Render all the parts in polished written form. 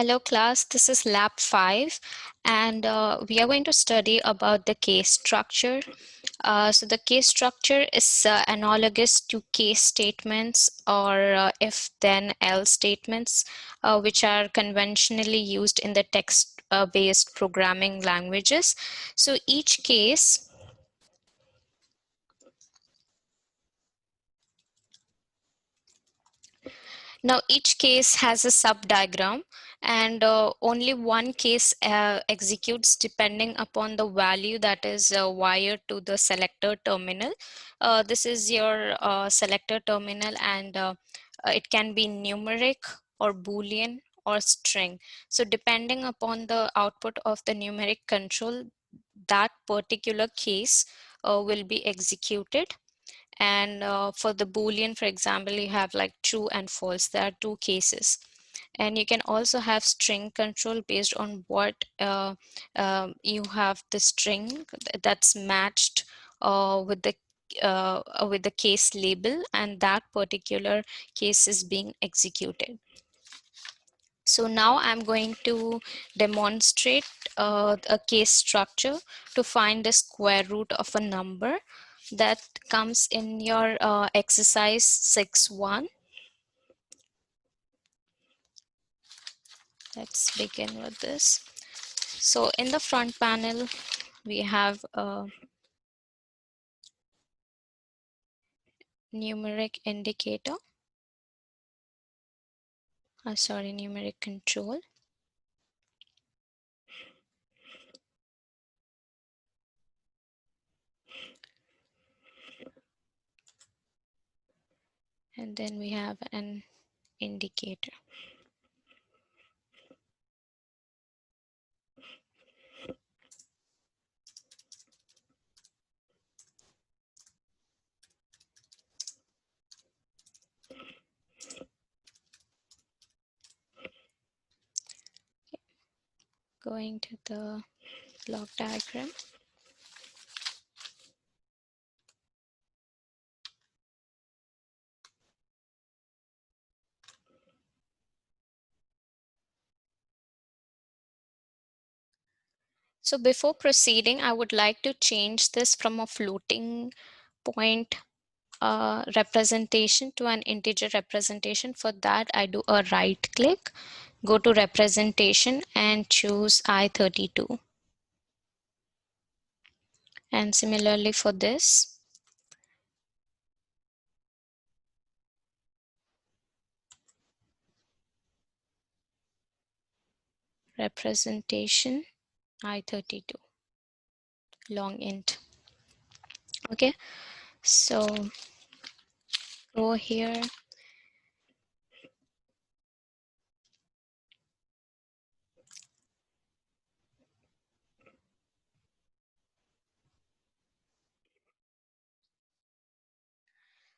Hello class, this is Lab 5 and we are going to study about the case structure. So the case structure is analogous to case statements or if then else statements which are conventionally used in the text based programming languages. So each case Now each case has a sub-diagram and only one case executes depending upon the value that is wired to the selector terminal. This is your selector terminal and it can be numeric or Boolean or string. So depending upon the output of the numeric control, that particular case will be executed. And for the Boolean, for example, you have like true and false. There are two cases. And you can also have string control based on what you have the string that's matched with the case label, and that particular case is being executed. So now I'm going to demonstrate a case structure to find the square root of a number that comes in your exercise 6.1. Let's begin with this. So in the front panel, we have a numeric indicator, numeric control. And then we have an indicator. Going to the block diagram. So before proceeding, I would like to change this from a floating point representation to an integer representation. For that, I do a right click, go to representation and choose I32. And similarly for this, representation I32, long int. Okay, so go here.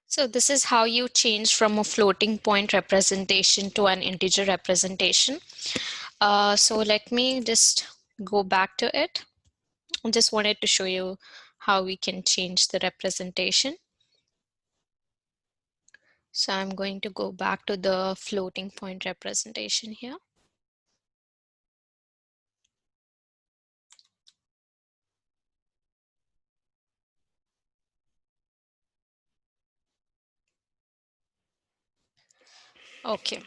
So this is how you change from a floating point representation to an integer representation. So let me just go back to it. I just wanted to show you how we can change the representation. So I'm going to go back to the floating point representation here. Okay.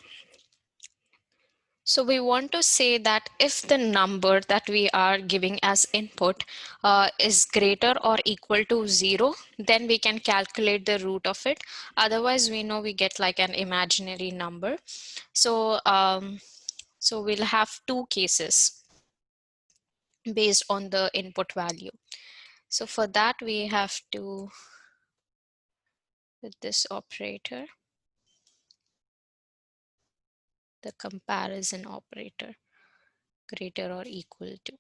So we want to say that if the number that we are giving as input is greater or equal to 0, then we can calculate the root of it. Otherwise, we know we get like an imaginary number. So, so we'll have two cases based on the input value. So for that, we have to, with this operator, the comparison operator, greater or equal to.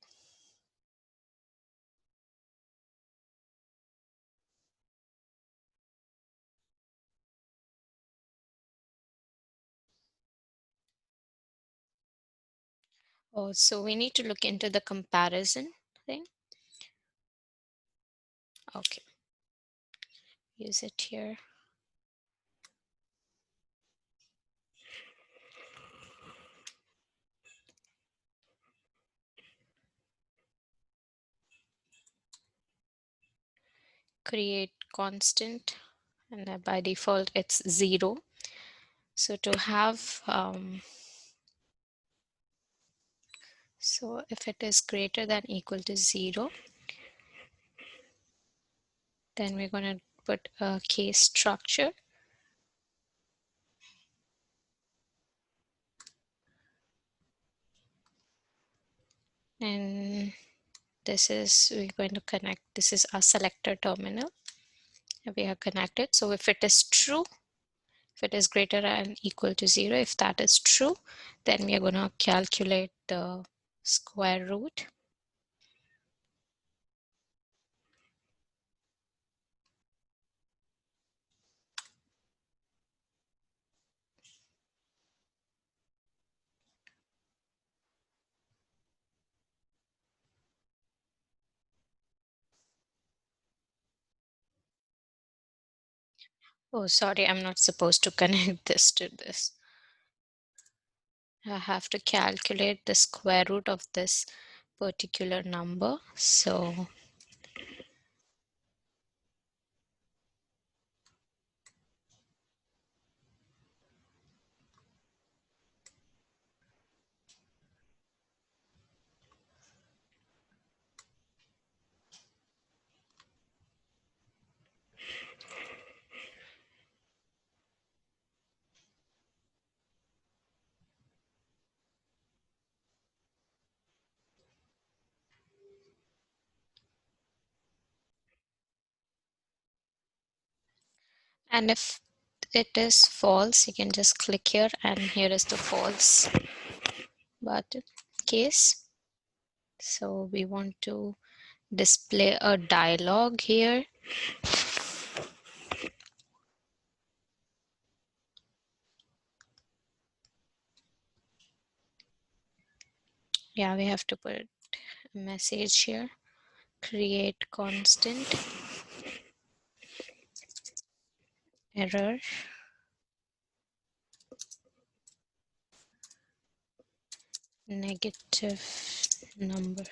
Oh, so we need to look into the comparison thing. Okay, use it here. create constant, and then by default it's 0. So to have so if it is greater than equal to 0, then we're going to put a case structure, and this is, we're going to connect, this is our selector terminal. We are connected. So if it is true, if it is greater than equal to 0, if that is true, then we are going to calculate the square root. Oh, sorry, I'm not supposed to connect this to this. I have to calculate the square root of this particular number. So and if it is false, you can just click here, and here is the false button case. So we want to display a dialog here. Yeah, we have to put a message here, create constant error negative number.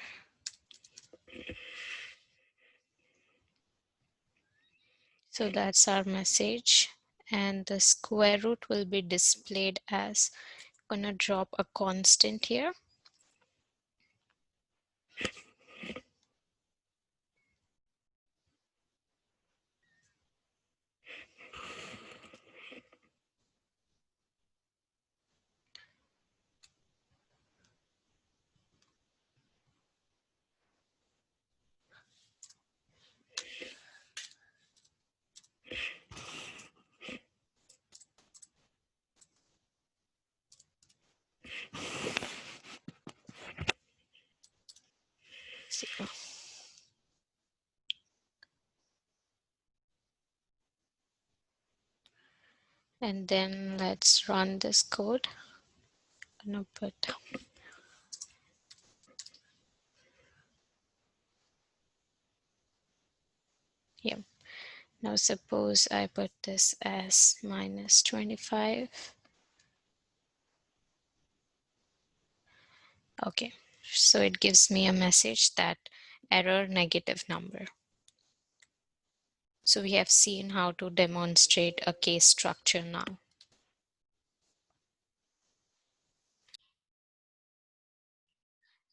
So that's our message, and the square root will be displayed as, gonna drop a constant here. Zero. And then let's run this code. I'm gonna put, yeah. Now suppose I put this as minus 25. Okay, so it gives me a message that error negative number. So we have seen how to demonstrate a case structure now.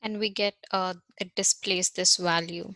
And we get, it displays this value.